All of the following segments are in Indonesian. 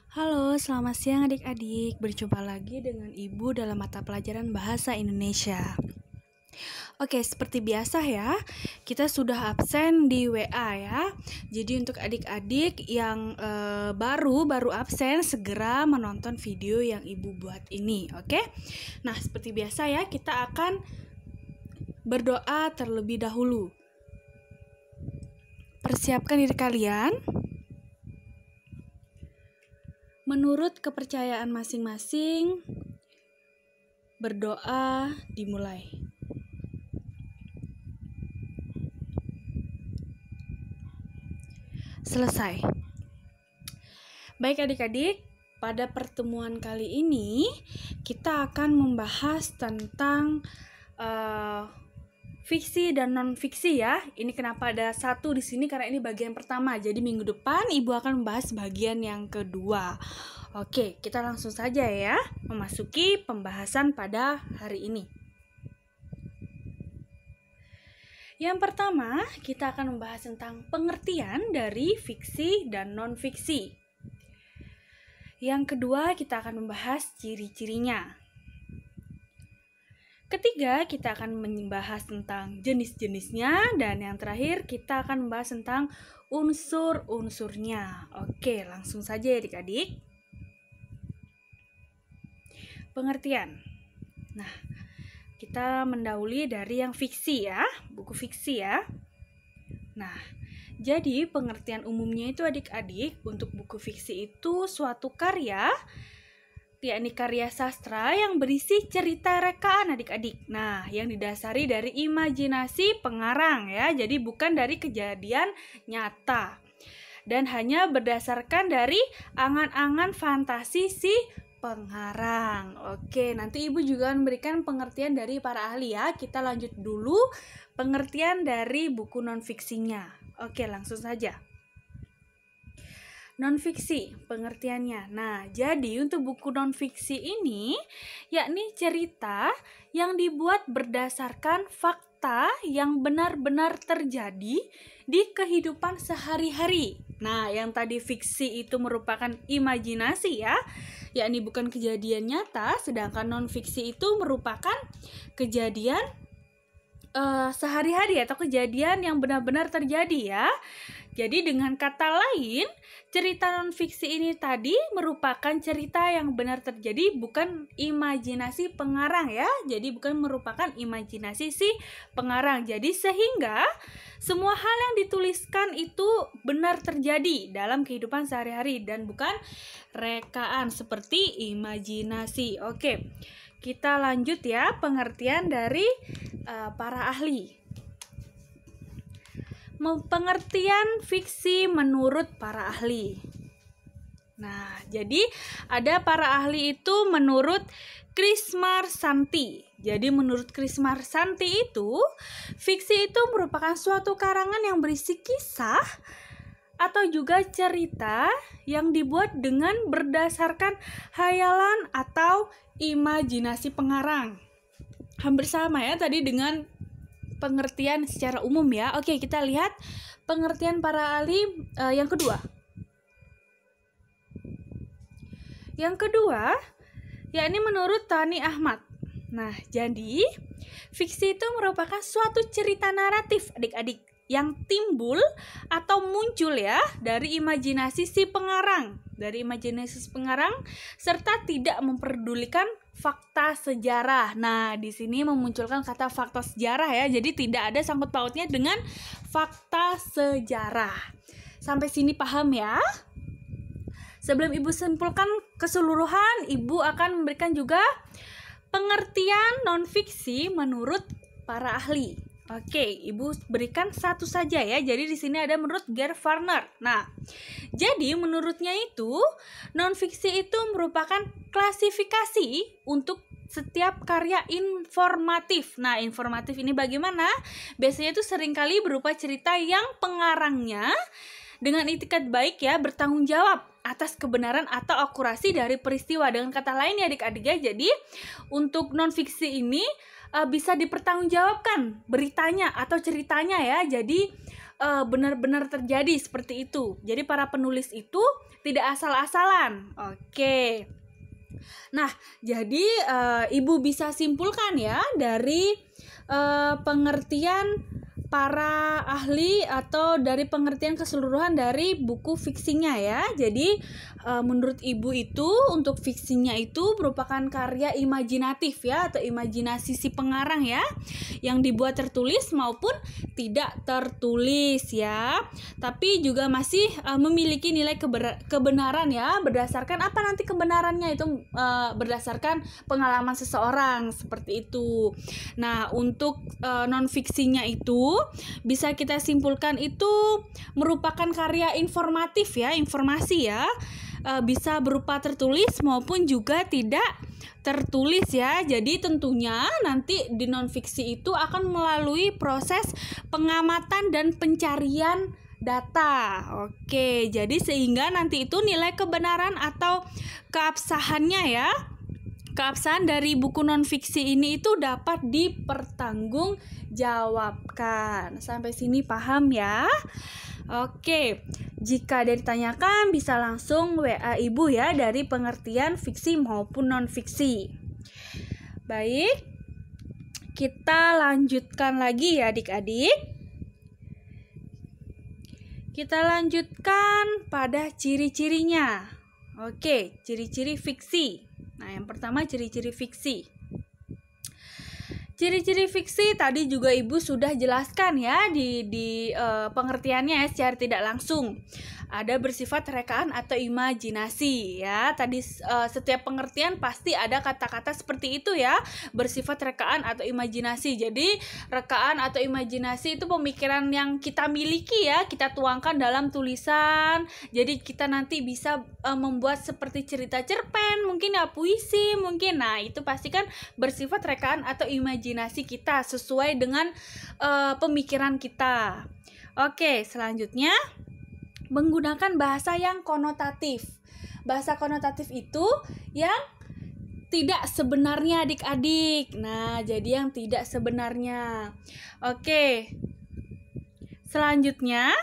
Halo, selamat siang adik-adik. Berjumpa lagi dengan Ibu dalam mata pelajaran Bahasa Indonesia. Oke, seperti biasa ya, kita sudah absen di WA ya. Jadi untuk adik-adik yang baru absen, segera menonton video yang Ibu buat ini, oke? Nah, seperti biasa ya, kita akan berdoa terlebih dahulu. Persiapkan diri kalian. Menurut kepercayaan masing-masing, berdoa dimulai. Selesai. Baik adik-adik, pada pertemuan kali ini kita akan membahas tentang fiksi dan non-fiksi ya. Ini kenapa ada satu di sini karena ini bagian pertama. Jadi minggu depan Ibu akan membahas bagian yang kedua. Oke, kita langsung saja ya memasuki pembahasan pada hari ini. Yang pertama, kita akan membahas tentang pengertian dari fiksi dan non-fiksi. Yang kedua, kita akan membahas ciri-cirinya. Ketiga, kita akan membahas tentang jenis-jenisnya. Dan yang terakhir, kita akan membahas tentang unsur-unsurnya. Oke, langsung saja ya adik-adik. Pengertian. Nah, kita mendahului dari yang fiksi ya, buku fiksi ya. Nah, jadi pengertian umumnya itu adik-adik, untuk buku fiksi itu suatu karya, yakni karya sastra yang berisi cerita rekaan adik-adik. Nah, yang didasari dari imajinasi pengarang ya. Jadi bukan dari kejadian nyata. Dan hanya berdasarkan dari angan-angan fantasi si pengarang. Oke, nanti Ibu juga memberikan pengertian dari para ahli ya. Kita lanjut dulu pengertian dari buku non-fiksinya. Oke, langsung saja. Non-fiksi, pengertiannya. Nah, jadi untuk buku non-fiksi ini, yakni cerita yang dibuat berdasarkan fakta yang benar-benar terjadi di kehidupan sehari-hari. Nah, yang tadi fiksi itu merupakan imajinasi ya, yakni bukan kejadian nyata, sedangkan non-fiksi itu merupakan kejadian sehari-hari atau kejadian yang benar-benar terjadi ya. Jadi dengan kata lain, cerita non-fiksi ini tadi merupakan cerita yang benar terjadi, bukan imajinasi pengarang ya. Jadi bukan merupakan imajinasi si pengarang. Jadi sehingga semua hal yang dituliskan itu benar terjadi dalam kehidupan sehari-hari dan bukan rekaan seperti imajinasi. Oke, kita lanjut ya pengertian dari para ahli. Pengertian fiksi menurut para ahli. Nah, jadi ada para ahli itu menurut Krismarsanti. Jadi menurut Krismarsanti itu, fiksi itu merupakan suatu karangan yang berisi kisah atau juga cerita yang dibuat dengan berdasarkan hayalan atau imajinasi pengarang. Hampir sama ya tadi dengan pengertian secara umum ya. Oke, kita lihat pengertian para ahli yang kedua. Yang kedua, yakni menurut Tani Ahmad. Nah, jadi fiksi itu merupakan suatu cerita naratif adik-adik yang timbul atau muncul ya dari imajinasi si pengarang. Dari imajinasi si pengarang serta tidak memperdulikan fakta sejarah. Nah, di sini memunculkan kata fakta sejarah ya. Jadi tidak ada sangkut pautnya dengan fakta sejarah. Sampai sini paham ya? Sebelum Ibu simpulkan keseluruhan, Ibu akan memberikan juga pengertian non-fiksi menurut para ahli. Oke, Ibu berikan satu saja ya. Jadi di sini ada menurut Gerd Varner. Nah, jadi menurutnya itu non-fiksi itu merupakan klasifikasi untuk setiap karya informatif. Nah, informatif ini bagaimana? Biasanya itu seringkali berupa cerita yang pengarangnya dengan itikat baik ya, bertanggung jawab atas kebenaran atau akurasi dari peristiwa. Dengan kata lain ya adik-adik ya, jadi untuk non-fiksi ini bisa dipertanggungjawabkan beritanya atau ceritanya ya. Jadi benar-benar terjadi seperti itu. Jadi para penulis itu tidak asal-asalan. Oke. Nah, jadi Ibu bisa simpulkan ya dari pengertian para ahli atau dari pengertian keseluruhan dari buku fiksinya ya. Jadi menurut Ibu itu untuk fiksinya itu merupakan karya imajinatif ya, atau imajinasi si pengarang ya, yang dibuat tertulis maupun tidak tertulis ya. Tapi juga masih memiliki nilai kebenaran ya, berdasarkan apa nanti kebenarannya itu berdasarkan pengalaman seseorang seperti itu. Nah, untuk non fiksinya itu bisa kita simpulkan itu merupakan karya informatif ya, informasi ya, bisa berupa tertulis maupun juga tidak tertulis ya. Jadi tentunya nanti di non fiksi itu akan melalui proses pengamatan dan pencarian data. Oke, jadi sehingga nanti itu nilai kebenaran atau keabsahannya ya, keabsahan dari buku non fiksi ini itu dapat dipertanggungjawabkan. Sampai sini paham ya? Oke, jika ada ditanyakan bisa langsung WA Ibu ya dari pengertian fiksi maupun non fiksi. Baik, kita lanjutkan lagi ya adik-adik. Kita lanjutkan pada ciri-cirinya. Oke, ciri-ciri fiksi. Nah, yang pertama ciri-ciri fiksi. Ciri-ciri fiksi tadi juga Ibu sudah jelaskan ya di pengertiannya ya, secara tidak langsung. Ada bersifat rekaan atau imajinasi ya. Tadi setiap pengertian pasti ada kata-kata seperti itu ya, bersifat rekaan atau imajinasi. Jadi rekaan atau imajinasi itu pemikiran yang kita miliki ya, kita tuangkan dalam tulisan. Jadi kita nanti bisa membuat seperti cerita cerpen, mungkin ya puisi, mungkin. Nah, itu pasti kan bersifat rekaan atau imajinasi kita sesuai dengan pemikiran kita. Oke, selanjutnya menggunakan bahasa yang konotatif. Bahasa konotatif itu yang tidak sebenarnya adik-adik. Nah, jadi yang tidak sebenarnya. Oke. Selanjutnya,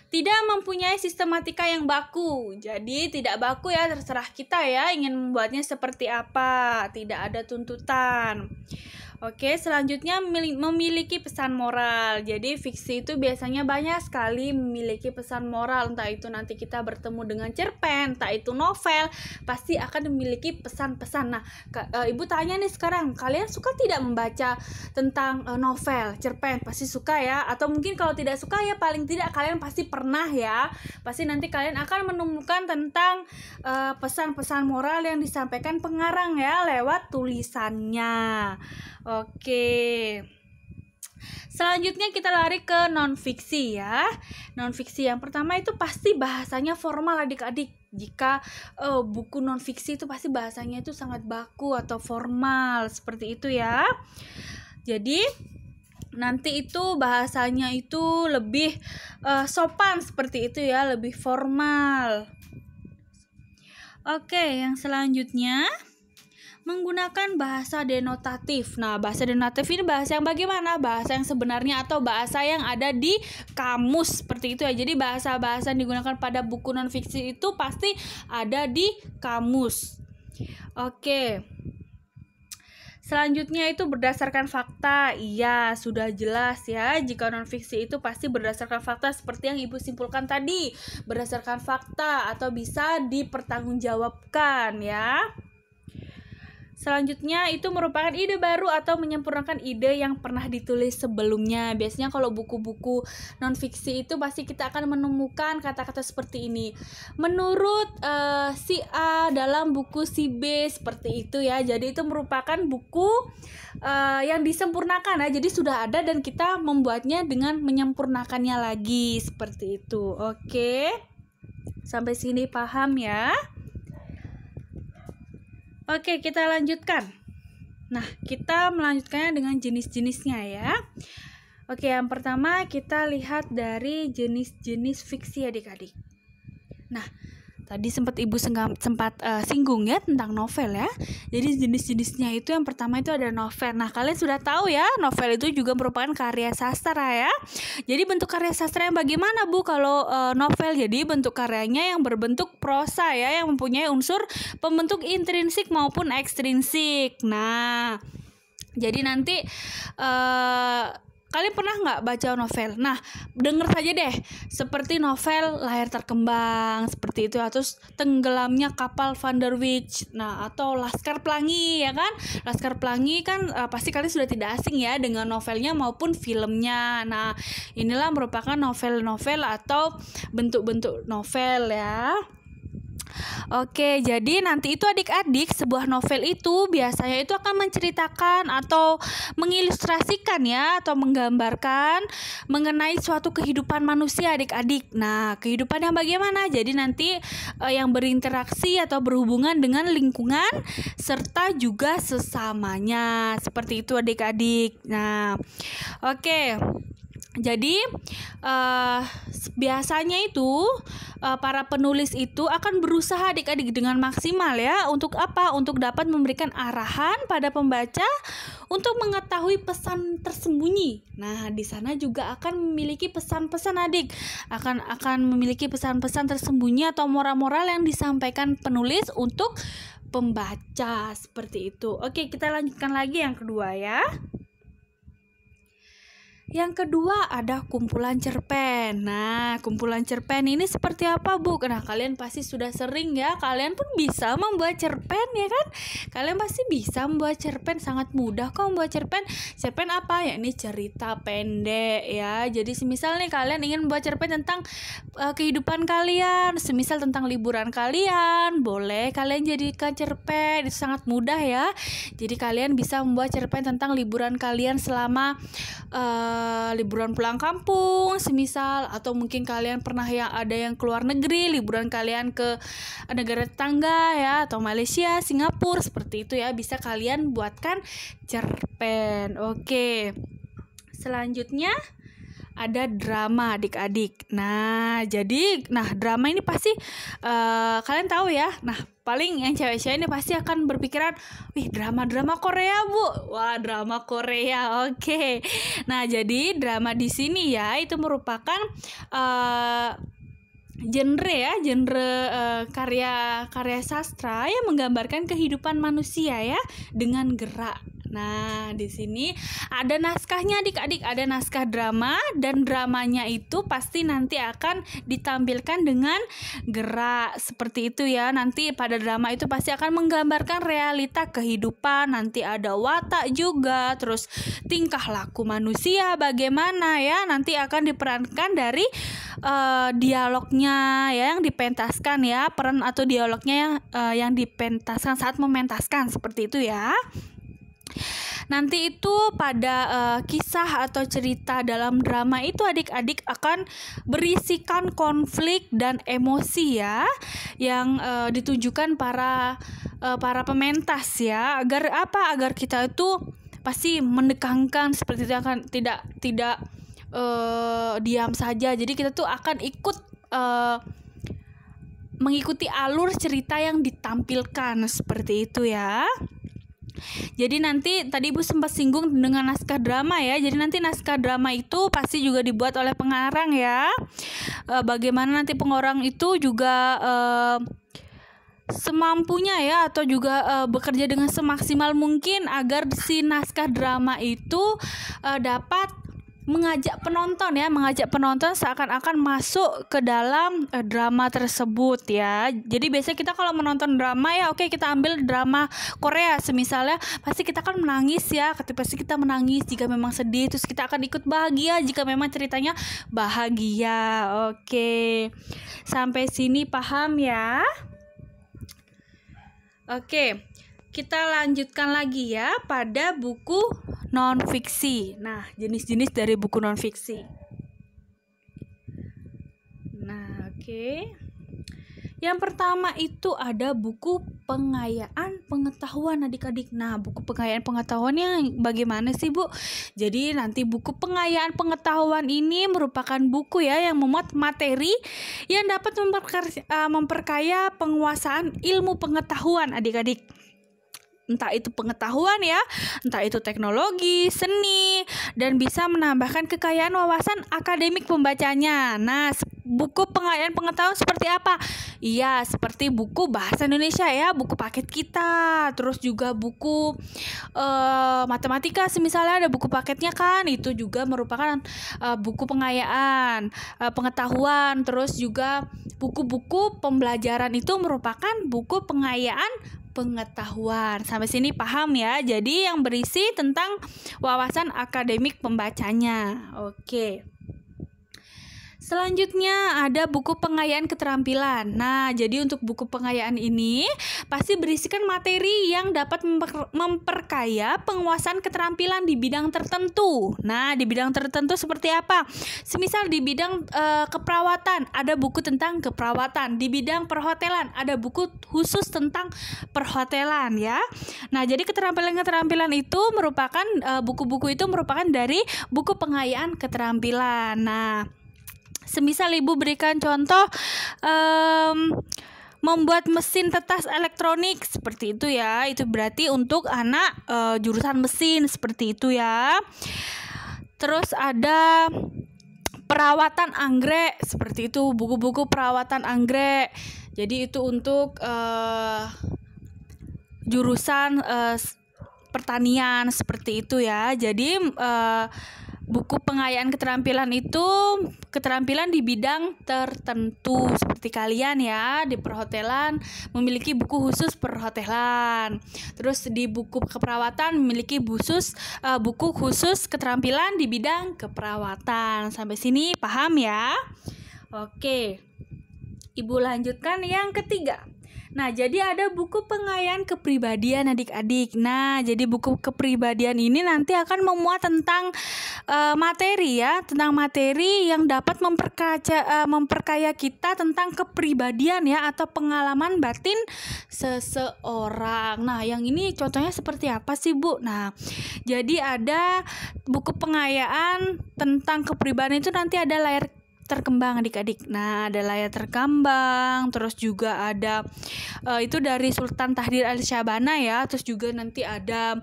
tidak mempunyai sistematika yang baku. Jadi tidak baku ya, terserah kita ya ingin membuatnya seperti apa. Tidak ada tuntutan. Oke, selanjutnya memiliki pesan moral. Jadi fiksi itu biasanya banyak sekali memiliki pesan moral. Entah itu nanti kita bertemu dengan cerpen, entah itu novel, pasti akan memiliki pesan-pesan. Nah, Ibu tanya nih sekarang, kalian suka tidak membaca tentang novel, cerpen? Pasti suka ya. Atau mungkin kalau tidak suka ya paling tidak kalian pasti pernah ya. Pasti nanti kalian akan menemukan tentang pesan-pesan moral yang disampaikan pengarang ya lewat tulisannya. Oke. Selanjutnya kita lari ke non-fiksi ya. Non-fiksi yang pertama itu pasti bahasanya formal adik-adik. Jika buku non-fiksi itu pasti bahasanya itu sangat baku atau formal seperti itu ya. Jadi nanti itu bahasanya itu lebih sopan seperti itu ya, lebih formal. Oke, yang selanjutnya menggunakan bahasa denotatif. Nah, bahasa denotatif ini bahasa yang bagaimana? Bahasa yang sebenarnya atau bahasa yang ada di kamus seperti itu ya. Jadi bahasa-bahasa yang digunakan pada buku non-fiksi itu pasti ada di kamus. Oke. Selanjutnya itu berdasarkan fakta. Iya, sudah jelas ya. Jika non-fiksi itu pasti berdasarkan fakta seperti yang Ibu simpulkan tadi. Berdasarkan fakta atau bisa dipertanggungjawabkan ya. Selanjutnya itu merupakan ide baru atau menyempurnakan ide yang pernah ditulis sebelumnya. Biasanya kalau buku-buku non-fiksi itu pasti kita akan menemukan kata-kata seperti ini. Menurut si A dalam buku si B seperti itu ya. Jadi itu merupakan buku yang disempurnakan ya. Jadi sudah ada dan kita membuatnya dengan menyempurnakannya lagi seperti itu. Oke. Sampai sini paham ya? Oke, kita lanjutkan. Nah, kita melanjutkannya dengan jenis-jenisnya ya. Oke, yang pertama kita lihat dari jenis-jenis fiksi adik-adik. Nah, tadi sempat Ibu singgung ya tentang novel ya. Jadi jenis-jenisnya itu yang pertama itu ada novel. Nah, kalian sudah tahu ya, novel itu juga merupakan karya sastra ya. Jadi bentuk karya sastra yang bagaimana Bu kalau novel? Jadi bentuk karyanya yang berbentuk prosa ya, yang mempunyai unsur pembentuk intrinsik maupun ekstrinsik. Nah, jadi nanti kalian pernah nggak baca novel? Nah, denger saja deh, seperti novel Layar Terkembang, seperti itu, terus Tenggelamnya Kapal Van der Wijk, nah atau Laskar Pelangi ya kan? Laskar Pelangi kan pasti kalian sudah tidak asing ya dengan novelnya maupun filmnya. Nah, inilah merupakan novel-novel atau bentuk-bentuk novel ya. Oke, jadi nanti itu adik-adik sebuah novel itu biasanya itu akan menceritakan atau mengilustrasikan ya atau menggambarkan mengenai suatu kehidupan manusia adik-adik. Nah, kehidupan yang bagaimana? Jadi nanti yang berinteraksi atau berhubungan dengan lingkungan serta juga sesamanya. Seperti itu adik-adik. Nah, oke. Jadi biasanya itu para penulis itu akan berusaha adik-adik dengan maksimal ya. Untuk apa? Untuk dapat memberikan arahan pada pembaca untuk mengetahui pesan tersembunyi. Nah, di sana juga akan memiliki pesan-pesan adik. Akan memiliki pesan-pesan tersembunyi atau moral-moral yang disampaikan penulis untuk pembaca seperti itu. Oke, kita lanjutkan lagi yang kedua ya. Yang kedua ada kumpulan cerpen. Nah, kumpulan cerpen ini seperti apa Bu? Nah, kalian pasti sudah sering ya. Kalian pun bisa membuat cerpen ya kan? Kalian pasti bisa membuat cerpen, sangat mudah kok membuat cerpen. Cerpen apa? Ya ini cerita pendek ya. Jadi semisal nih kalian ingin membuat cerpen tentang kehidupan kalian, semisal tentang liburan kalian, boleh kalian jadikan cerpen. Itu sangat mudah ya. Jadi kalian bisa membuat cerpen tentang liburan kalian selama liburan pulang kampung semisal, atau mungkin kalian pernah ada yang keluar negeri, liburan kalian ke negara tetangga ya, atau Malaysia, Singapura, seperti itu ya, bisa kalian buatkan cerpen. Oke, selanjutnya ada drama adik-adik. Nah, drama ini pasti kalian tahu ya. Nah, paling yang cewek-cewek ini pasti akan berpikiran, wih, drama Korea Bu. Wah, drama Korea. Oke. Nah, jadi drama di sini ya itu merupakan genre karya sastra yang menggambarkan kehidupan manusia ya dengan gerak. Nah, di sini ada naskahnya adik-adik, ada naskah drama, dan dramanya itu pasti nanti akan ditampilkan dengan gerak seperti itu ya. Nanti pada drama itu pasti akan menggambarkan realita kehidupan, nanti ada watak juga, terus tingkah laku manusia bagaimana ya, nanti akan diperankan dari dialognya ya, yang dipentaskan ya, peran atau dialognya yang dipentaskan saat mementaskan seperti itu ya. Nanti itu pada kisah atau cerita dalam drama itu adik-adik akan berisikan konflik dan emosi ya, yang ditunjukkan para pementas ya, agar kita itu pasti mendekangkan seperti itu, akan tidak diam saja. Jadi kita tuh akan ikut mengikuti alur cerita yang ditampilkan seperti itu ya. Jadi nanti tadi Ibu sempat singgung dengan naskah drama ya. Jadi nanti naskah drama itu pasti juga dibuat oleh pengarang ya. Bagaimana nanti pengarang itu juga semampunya ya, atau juga bekerja dengan semaksimal mungkin agar si naskah drama itu dapat mengajak penonton seakan-akan masuk ke dalam drama tersebut ya. Jadi biasanya kita kalau menonton drama ya, oke, kita ambil drama Korea semisalnya, pasti kita akan menangis ya, pasti kita menangis jika memang sedih, terus kita akan ikut bahagia jika memang ceritanya bahagia. Oke, sampai sini paham ya? Oke, kita lanjutkan lagi ya pada buku non-fiksi. Nah, jenis-jenis dari buku non-fiksi. Nah, oke. Yang pertama itu ada buku pengayaan pengetahuan adik-adik. Nah, buku pengayaan pengetahuannya bagaimana sih, Bu? Jadi nanti buku pengayaan pengetahuan ini merupakan buku ya yang memuat materi yang dapat memperkaya penguasaan ilmu pengetahuan adik-adik. Entah itu pengetahuan ya, entah itu teknologi, seni, dan bisa menambahkan kekayaan wawasan akademik pembacanya. Nah, buku pengayaan pengetahuan seperti apa? Iya, seperti buku bahasa Indonesia ya, buku paket kita. Terus juga buku matematika, misalnya ada buku paketnya kan, itu juga merupakan buku pengayaan pengetahuan. Terus juga buku-buku pembelajaran itu merupakan buku pengayaan pengetahuan. Sampai sini paham ya? Jadi yang berisi tentang wawasan akademik pembacanya. Oke. Selanjutnya ada buku pengayaan keterampilan. Nah, jadi untuk buku pengayaan ini pasti berisikan materi yang dapat memperkaya penguasaan keterampilan di bidang tertentu. Nah, di bidang tertentu seperti apa? Semisal di bidang keperawatan, ada buku tentang keperawatan. Di bidang perhotelan, ada buku khusus tentang perhotelan ya. Nah, jadi keterampilan-keterampilan itu merupakan buku-buku itu merupakan dari buku pengayaan keterampilan. Nah, semisal ibu berikan contoh membuat mesin tetas elektronik seperti itu ya, itu berarti untuk anak jurusan mesin seperti itu ya. Terus ada perawatan anggrek seperti itu, buku-buku perawatan anggrek. Jadi itu untuk jurusan pertanian seperti itu ya. Jadi buku pengayaan keterampilan itu keterampilan di bidang tertentu seperti kalian ya di perhotelan memiliki buku khusus perhotelan. Terus di buku keperawatan memiliki buku khusus keterampilan di bidang keperawatan. Sampai sini paham ya? Oke. Ibu lanjutkan yang ketiga. Nah, jadi ada buku pengayaan kepribadian adik-adik. Nah, jadi buku kepribadian ini nanti akan memuat tentang materi ya, tentang materi yang dapat memperkaya kita tentang kepribadian ya atau pengalaman batin seseorang. Nah, yang ini contohnya seperti apa sih, Bu? Nah, jadi ada buku pengayaan tentang kepribadian itu nanti ada layar terkembang adik-adik. Nah, ada layar terkembang, terus juga ada itu dari Sultan Tahdir Al-Syabana ya. Terus juga nanti ada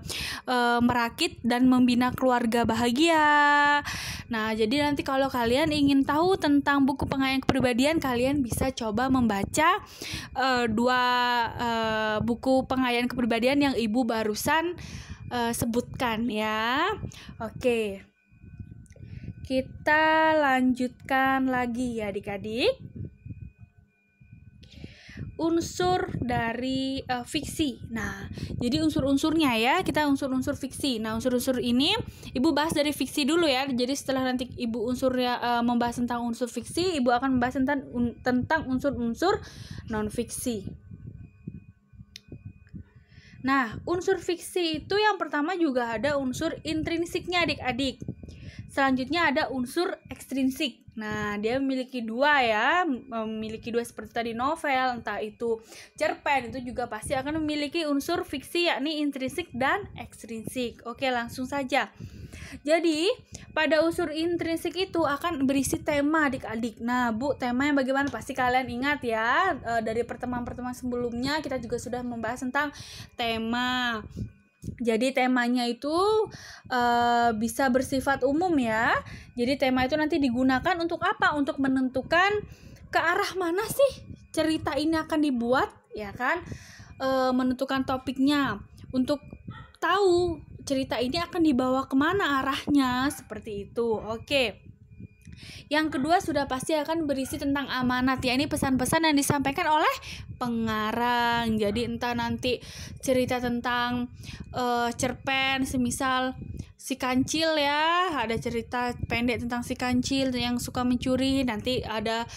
merakit dan membina keluarga bahagia. Nah, jadi nanti kalau kalian ingin tahu tentang buku pengayaan kepribadian, kalian bisa coba membaca dua buku pengayaan kepribadian yang ibu barusan sebutkan ya. Oke. Kita lanjutkan lagi ya adik-adik. Unsur dari fiksi. Nah, jadi unsur-unsurnya ya, kita unsur-unsur fiksi. Nah, unsur-unsur ini ibu bahas dari fiksi dulu ya. Jadi setelah nanti ibu unsurnya membahas tentang unsur fiksi, ibu akan membahas tentang unsur-unsur non-fiksi. Nah, unsur fiksi itu yang pertama juga ada unsur intrinsiknya adik-adik. Selanjutnya ada unsur ekstrinsik. Nah, dia memiliki dua ya, memiliki dua seperti tadi novel, entah itu cerpen, itu juga pasti akan memiliki unsur fiksi yakni intrinsik dan ekstrinsik. Oke, langsung saja. Jadi, pada unsur intrinsik itu akan berisi tema adik-adik. Nah, Bu, tema yang bagaimana? Pasti kalian ingat ya, dari pertemuan-pertemuan sebelumnya kita juga sudah membahas tentang tema. Jadi temanya itu bisa bersifat umum ya. Jadi tema itu nanti digunakan untuk apa? Untuk menentukan ke arah mana sih cerita ini akan dibuat, ya kan? Menentukan topiknya, untuk tahu cerita ini akan dibawa kemana arahnya, seperti itu. Oke. Yang kedua sudah pasti akan berisi tentang amanat ya, ini pesan-pesan yang disampaikan oleh pengarang. Jadi entah nanti cerita tentang cerpen, semisal si kancil ya, ada cerita pendek tentang si kancil yang suka mencuri, nanti ada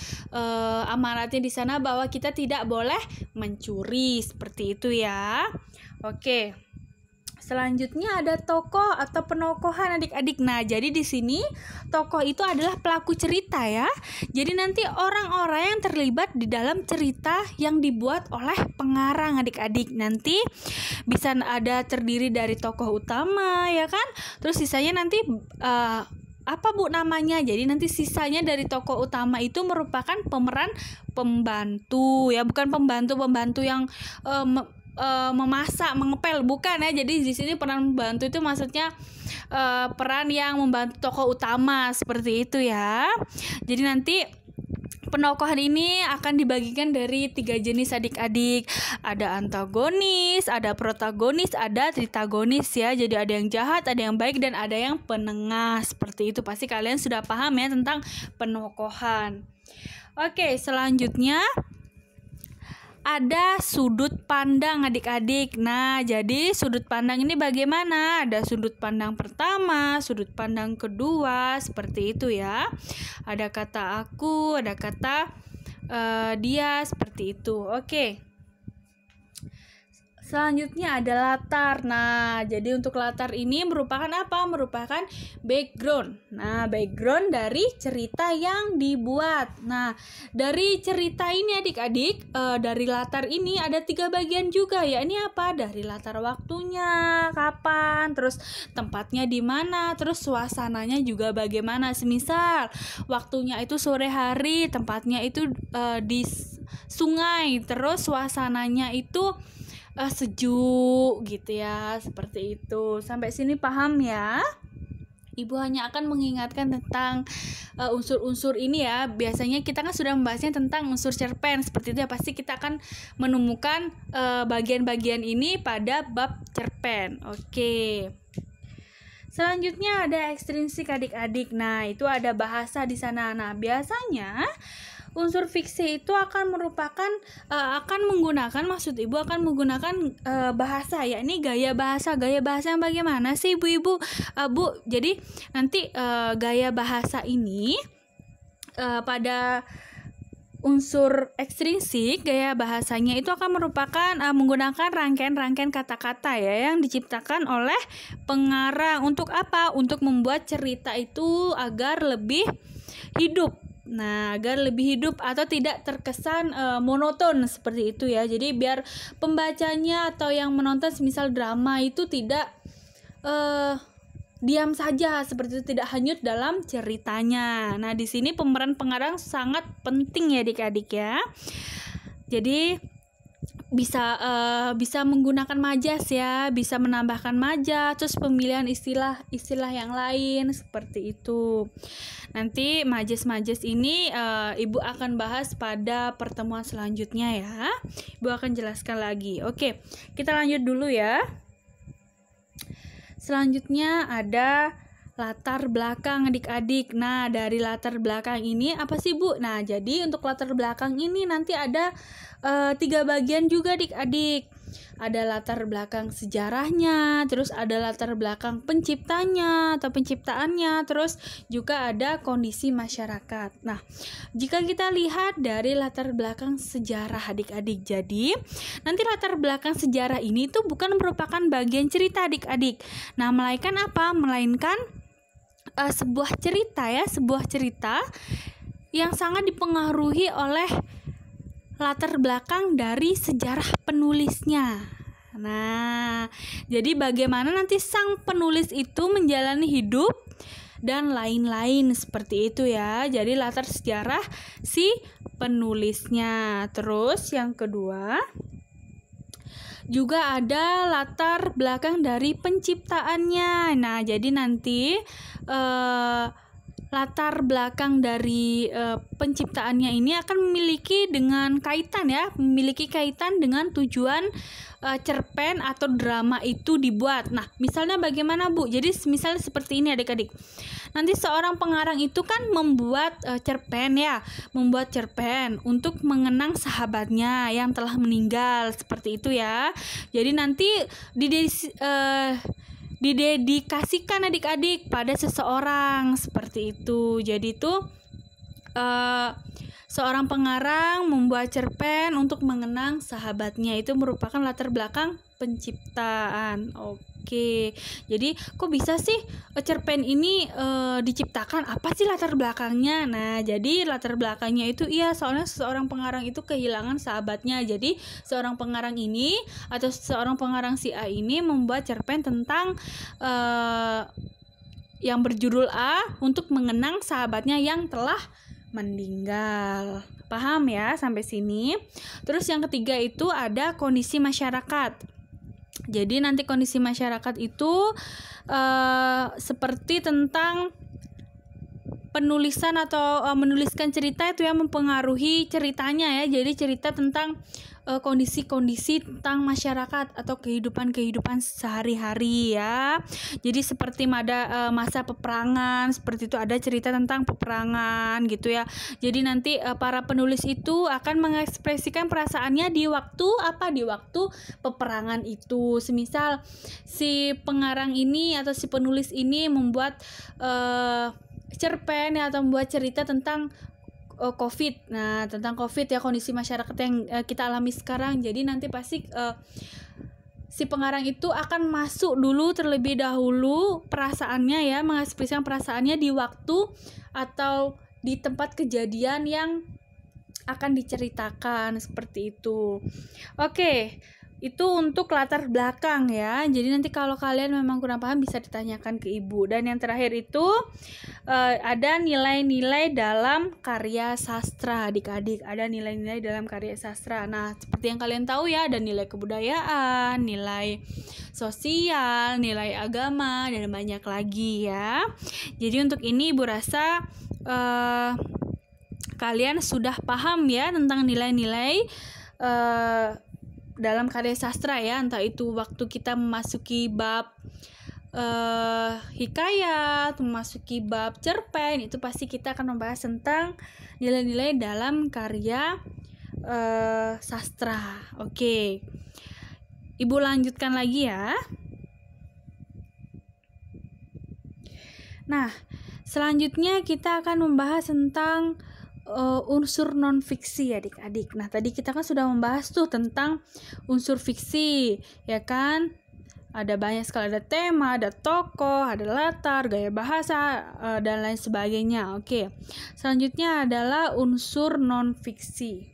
amanatnya di sana bahwa kita tidak boleh mencuri, seperti itu ya. Oke. Selanjutnya ada tokoh atau penokohan adik-adik. Nah, jadi di sini tokoh itu adalah pelaku cerita ya. Jadi nanti orang-orang yang terlibat di dalam cerita yang dibuat oleh pengarang adik-adik. Nanti bisa ada terdiri dari tokoh utama ya kan. Terus sisanya nanti apa Bu namanya? Jadi nanti sisanya dari tokoh utama itu merupakan pemeran pembantu ya, bukan pembantu yang memasak, mengepel, bukan ya. Jadi di sini peran pembantu itu maksudnya peran yang membantu tokoh utama seperti itu ya. Jadi nanti penokohan ini akan dibagikan dari 3 jenis adik-adik. Ada antagonis, ada protagonis, ada tritagonis ya. Jadi ada yang jahat, ada yang baik, dan ada yang penengah. Seperti itu. Pasti kalian sudah paham ya tentang penokohan. Oke, selanjutnya ada sudut pandang adik-adik. Nah, jadi sudut pandang ini bagaimana? Ada sudut pandang pertama, sudut pandang kedua, seperti itu ya. Ada kata aku, ada kata dia, seperti itu. Oke. Selanjutnya ada latar. Nah, jadi untuk latar ini merupakan apa? Merupakan background. Nah, background dari cerita yang dibuat. Nah, dari cerita ini adik-adik, dari latar ini ada 3 bagian juga ya. Ini apa? Dari latar waktunya, kapan, terus tempatnya di mana, terus suasananya juga bagaimana. Semisal waktunya itu sore hari, tempatnya itu di sungai, terus suasananya itu sejuk gitu ya, seperti itu. Sampai sini paham ya? Ibu hanya akan mengingatkan tentang unsur-unsur ini ya. Biasanya kita kan sudah membahasnya tentang unsur cerpen seperti itu ya. Pasti kita akan menemukan bagian-bagian ini pada bab cerpen. Oke. Selanjutnya ada ekstrinsik adik-adik. Nah, itu ada bahasa di sana. Nah, biasanya unsur fiksi itu akan maksud ibu akan menggunakan bahasa ya. Ini gaya bahasa yang bagaimana sih ibu-ibu? Bu, jadi nanti gaya bahasa ini pada unsur ekstrinsik, gaya bahasanya itu akan merupakan menggunakan rangkaian-rangkaian kata-kata ya yang diciptakan oleh pengarang. Untuk apa? Untuk membuat cerita itu agar lebih hidup. Nah, agar lebih hidup atau tidak terkesan monoton seperti itu ya. Jadi biar pembacanya atau yang menonton semisal drama itu tidak diam saja seperti itu, tidak hanyut dalam ceritanya. Nah, di sini pemeran pengarang sangat penting ya adik-adik ya. Jadi bisa menggunakan majas ya, bisa menambahkan majas, terus pemilihan istilah yang lain seperti itu. Nanti majas-majas ini ibu akan bahas pada pertemuan selanjutnya ya. Ibu akan jelaskan lagi. Oke, kita lanjut dulu ya. Selanjutnya ada latar belakang adik-adik. Nah, dari latar belakang ini apa sih Bu? Nah, jadi untuk latar belakang ini nanti ada 3 bagian juga adik-adik. Ada latar belakang sejarahnya, terus ada latar belakang penciptanya atau penciptaannya, terus juga ada kondisi masyarakat. Nah, jika kita lihat dari latar belakang sejarah adik-adik, jadi nanti latar belakang sejarah ini tuh bukan merupakan bagian cerita adik-adik. Nah, melainkan apa? Melainkan sebuah cerita yang sangat dipengaruhi oleh latar belakang dari sejarah penulisnya. Nah, jadi bagaimana nanti sang penulis itu menjalani hidup dan lain-lain seperti itu ya. Jadi latar sejarah si penulisnya. Terus yang kedua juga ada latar belakang dari penciptaannya. Nah, jadi nanti latar belakang dari penciptaannya ini akan memiliki kaitan dengan tujuan cerpen atau drama itu dibuat. Nah, misalnya bagaimana Bu? Jadi misalnya seperti ini adik-adik. Nanti seorang pengarang itu kan membuat cerpen untuk mengenang sahabatnya yang telah meninggal seperti itu ya. Jadi nanti didedikasikan adik-adik pada seseorang seperti itu. Jadi itu seorang pengarang membuat cerpen untuk mengenang sahabatnya, itu merupakan latar belakang penciptaan. Oke, jadi kok bisa sih cerpen ini diciptakan? Apa sih latar belakangnya? Nah, jadi latar belakangnya itu soalnya seorang pengarang itu kehilangan sahabatnya. Jadi seorang pengarang ini atau seorang pengarang si A ini membuat cerpen tentang yang berjudul A untuk mengenang sahabatnya yang telah meninggal. Paham ya sampai sini? Terus yang ketiga itu ada kondisi masyarakat. Jadi nanti kondisi masyarakat itu seperti tentang penulisan atau menuliskan cerita itu yang mempengaruhi ceritanya ya. Jadi cerita tentang kondisi-kondisi tentang masyarakat atau kehidupan sehari-hari ya. Jadi seperti masa peperangan, seperti itu ada cerita tentang peperangan gitu ya. Jadi nanti para penulis itu akan mengekspresikan perasaannya di waktu peperangan itu. Semisal si pengarang ini atau si penulis ini membuat cerpen atau membuat cerita tentang COVID. Nah, tentang COVID ya, kondisi masyarakat yang kita alami sekarang. Jadi nanti pasti si pengarang itu akan masuk dulu terlebih dahulu perasaannya ya, mengekspresikan perasaannya di waktu atau di tempat kejadian yang akan diceritakan seperti itu. Oke. Itu untuk latar belakang ya. Jadi nanti kalau kalian memang kurang paham bisa ditanyakan ke ibu. Dan yang terakhir itu ada nilai-nilai dalam karya sastra, adik-adik. Ada nilai-nilai dalam karya sastra. Nah, seperti yang kalian tahu ya, ada nilai kebudayaan, nilai sosial, nilai agama, dan banyak lagi ya. Jadi untuk ini ibu rasa kalian sudah paham ya tentang nilai-nilai dalam karya sastra ya, entah itu waktu kita memasuki bab hikayat, memasuki bab cerpen, itu pasti kita akan membahas tentang nilai-nilai dalam karya sastra. Oke. Ibu lanjutkan lagi ya. Nah, selanjutnya kita akan membahas tentang unsur non-fiksi adik-adik. Nah, tadi kita kan sudah membahas tuh tentang unsur fiksi, ya kan? Ada banyak sekali, ada tema, ada tokoh, ada latar, gaya bahasa, dan lain sebagainya. Oke. Selanjutnya adalah unsur non-fiksi.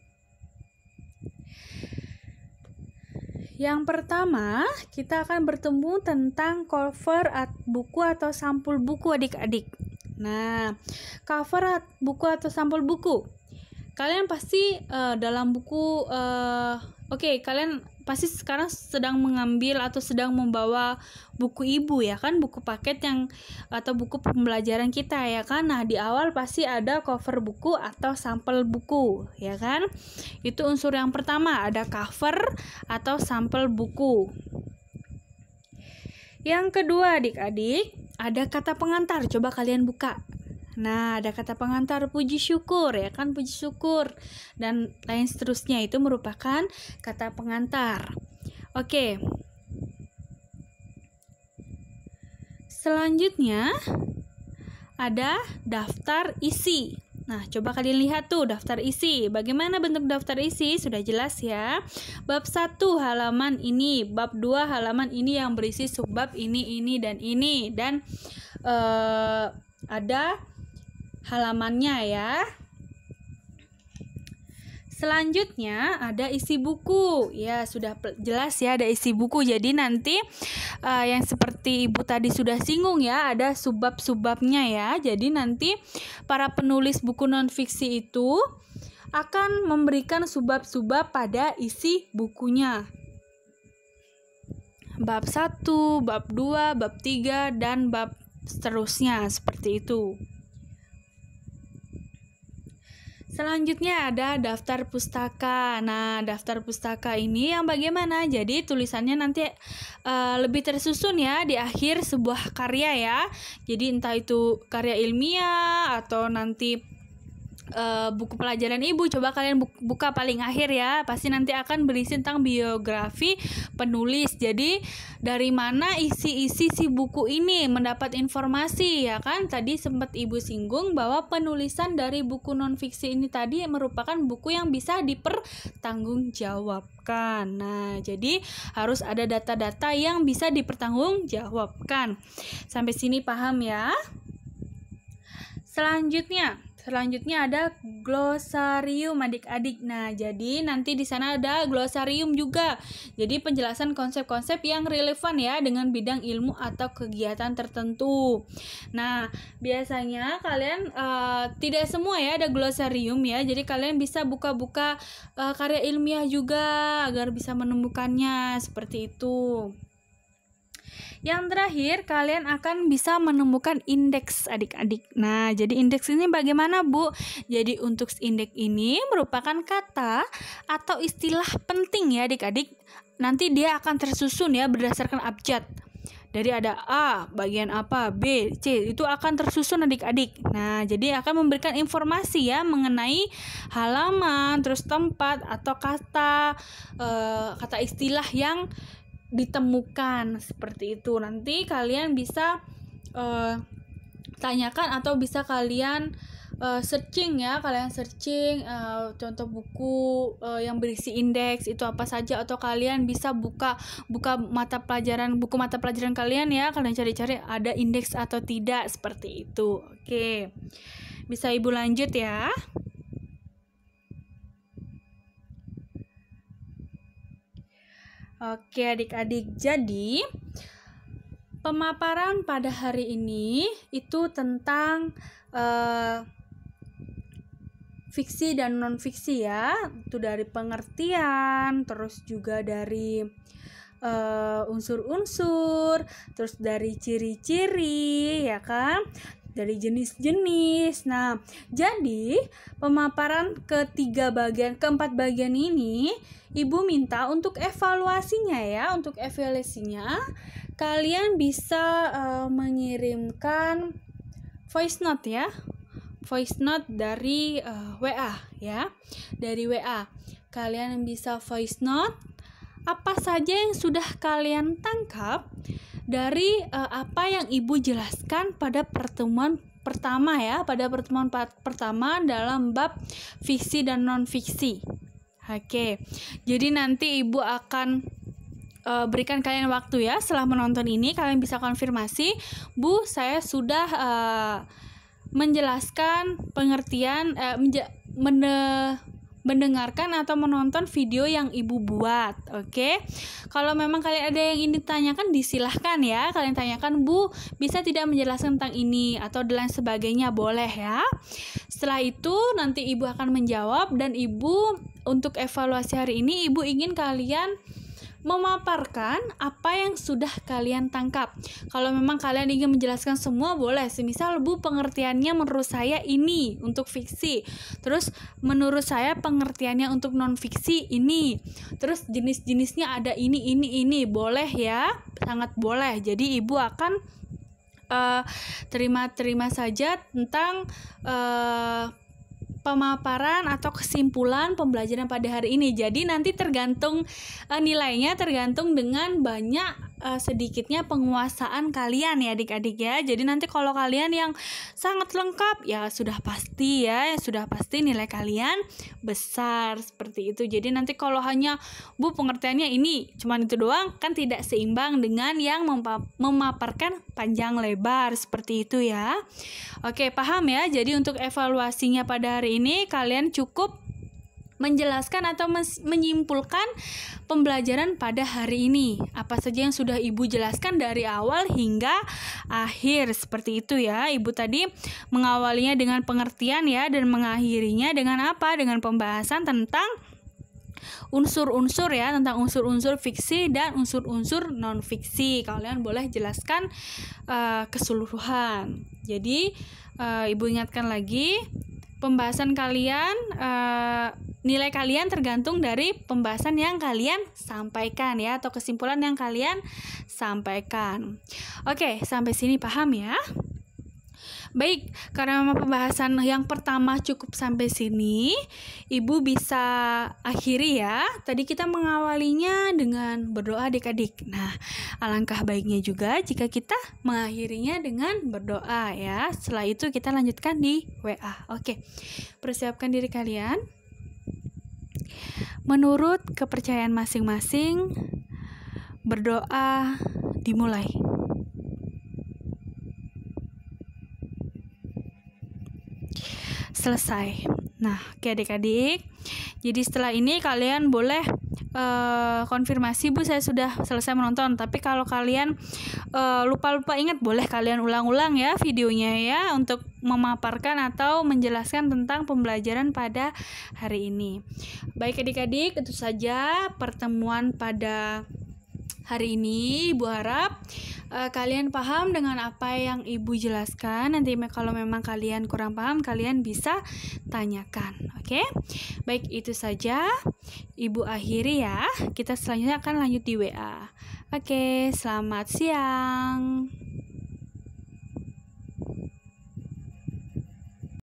Yang pertama, kita akan bertemu tentang cover buku atau sampul buku adik-adik. Nah, cover buku atau sampul buku. Kalian pasti dalam buku, kalian pasti sekarang sedang mengambil atau sedang membawa buku ibu ya kan, buku paket atau buku pembelajaran kita ya kan. Nah, di awal pasti ada cover buku atau sampel buku ya kan. Itu unsur yang pertama, ada cover atau sampel buku. Yang kedua adik-adik, ada kata pengantar. Coba kalian buka. Nah, ada kata pengantar puji syukur ya kan, puji syukur dan lain seterusnya, itu merupakan kata pengantar. Oke. Selanjutnya ada daftar isi. Nah, coba kalian lihat tuh daftar isi. Bagaimana bentuk daftar isi? Sudah jelas ya. Bab 1 halaman ini, bab 2 halaman ini yang berisi subbab ini, dan ini. Dan ada halamannya ya. Selanjutnya ada isi buku. Ya, sudah jelas ya, ada isi buku. Jadi nanti yang seperti ibu tadi sudah singgung ya, ada subbab-subbabnya ya. Jadi nanti para penulis buku non-fiksi itu akan memberikan subbab-subbab pada isi bukunya. Bab 1, bab 2, bab 3, dan bab seterusnya, seperti itu. Selanjutnya ada daftar pustaka. Nah, daftar pustaka ini yang bagaimana? Jadi tulisannya nanti lebih tersusun ya di akhir sebuah karya ya. Jadi entah itu karya ilmiah atau nanti buku pelajaran Ibu. Coba kalian buka paling akhir ya. Pasti nanti akan berisi tentang biografi penulis. Jadi dari mana isi-isi si buku ini mendapat informasi ya kan? Tadi sempat Ibu singgung bahwa penulisan dari buku non-fiksi ini tadi merupakan buku yang bisa dipertanggungjawabkan. Nah, jadi harus ada data-data yang bisa dipertanggungjawabkan. Sampai sini paham ya? Selanjutnya ada glosarium adik-adik. Nah, jadi nanti di sana ada glosarium juga. Jadi penjelasan konsep-konsep yang relevan ya dengan bidang ilmu atau kegiatan tertentu. Nah, biasanya kalian tidak semua ya ada glosarium ya. Jadi kalian bisa buka-buka karya ilmiah juga agar bisa menemukannya seperti itu. Yang terakhir, kalian akan bisa menemukan indeks adik-adik. Nah, jadi indeks ini bagaimana, Bu? Jadi untuk indeks ini merupakan kata atau istilah penting ya adik-adik. Nanti dia akan tersusun ya berdasarkan abjad. Dari ada A, bagian apa, B, C, itu akan tersusun adik-adik. Nah, jadi akan memberikan informasi ya mengenai halaman, terus tempat atau kata istilah yang ditemukan seperti itu. Nanti kalian bisa tanyakan atau bisa kalian searching ya, contoh buku yang berisi indeks itu apa saja, atau kalian bisa buka buku mata pelajaran kalian ya, kalian cari-cari ada indeks atau tidak seperti itu. Oke, bisa Ibu lanjut ya. Oke adik-adik, jadi pemaparan pada hari ini itu tentang fiksi dan non-fiksi ya. Itu dari pengertian, terus juga dari unsur-unsur, terus dari ciri-ciri ya kan, dari jenis-jenis. Nah, jadi pemaparan keempat bagian ini Ibu minta untuk evaluasinya ya. Untuk evaluasinya kalian bisa mengirimkan voice note ya. Voice note dari WA ya. Dari WA kalian bisa voice note apa saja yang sudah kalian tangkap dari apa yang Ibu jelaskan pada pertemuan pertama ya, pada pertemuan pertama dalam bab fiksi dan non-fiksi. Oke, jadi nanti Ibu akan berikan kalian waktu ya. Setelah menonton ini kalian bisa konfirmasi, Bu, saya sudah menjelaskan pengertian, mendengarkan atau menonton video yang Ibu buat. Oke. Kalau memang kalian ada yang ingin ditanyakan, disilahkan ya. Kalian tanyakan, Bu, bisa tidak menjelaskan tentang ini atau dan sebagainya, boleh ya. Setelah itu nanti Ibu akan menjawab, dan Ibu untuk evaluasi hari ini Ibu ingin kalian memaparkan apa yang sudah kalian tangkap. Kalau memang kalian ingin menjelaskan semua boleh. Semisal, Bu, pengertiannya menurut saya ini untuk fiksi. Terus menurut saya pengertiannya untuk non-fiksi ini. Terus jenis-jenisnya ada ini. Boleh ya, sangat boleh. Jadi Ibu akan terima saja tentang pemaparan atau kesimpulan pembelajaran pada hari ini. Jadi nanti tergantung nilainya tergantung dengan banyak sedikitnya penguasaan kalian ya adik-adik ya. Jadi nanti kalau kalian yang sangat lengkap ya sudah pasti nilai kalian besar seperti itu. Jadi nanti kalau hanya, Bu, pengertiannya ini cuman itu doang, kan tidak seimbang dengan yang memaparkan panjang lebar seperti itu ya. Oke, paham ya? Jadi untuk evaluasinya pada hari ini kalian cukup menjelaskan atau menyimpulkan pembelajaran pada hari ini. Apa saja yang sudah Ibu jelaskan dari awal hingga akhir seperti itu ya. Ibu tadi mengawalinya dengan pengertian ya, dan mengakhirinya dengan apa? Dengan pembahasan tentang unsur-unsur ya, tentang unsur-unsur fiksi dan unsur-unsur non-fiksi. Kalian boleh jelaskan keseluruhan. Jadi Ibu ingatkan lagi, pembahasan kalian, nilai kalian tergantung dari pembahasan yang kalian sampaikan ya, atau kesimpulan yang kalian sampaikan. Oke, sampai sini paham ya? Baik, karena memang pembahasan yang pertama cukup sampai sini, Ibu bisa akhiri ya. Tadi kita mengawalinya dengan berdoa adik-adik. Nah, alangkah baiknya juga jika kita mengakhirinya dengan berdoa ya. Setelah itu kita lanjutkan di WA. Oke, persiapkan diri kalian. Menurut kepercayaan masing-masing, berdoa dimulai. Selesai. Nah, oke adik-adik. Jadi setelah ini kalian boleh konfirmasi, Bu, saya sudah selesai menonton. Tapi kalau kalian lupa-lupa ingat, boleh kalian ulang-ulang ya videonya ya, untuk memaparkan atau menjelaskan tentang pembelajaran pada hari ini. Baik adik-adik, itu saja pertemuan pada hari ini. Ibu harap kalian paham dengan apa yang Ibu jelaskan. Nanti kalau memang kalian kurang paham, kalian bisa tanyakan. Oke? Baik, itu saja. Ibu akhiri ya. Kita selanjutnya akan lanjut di WA. Oke, selamat siang.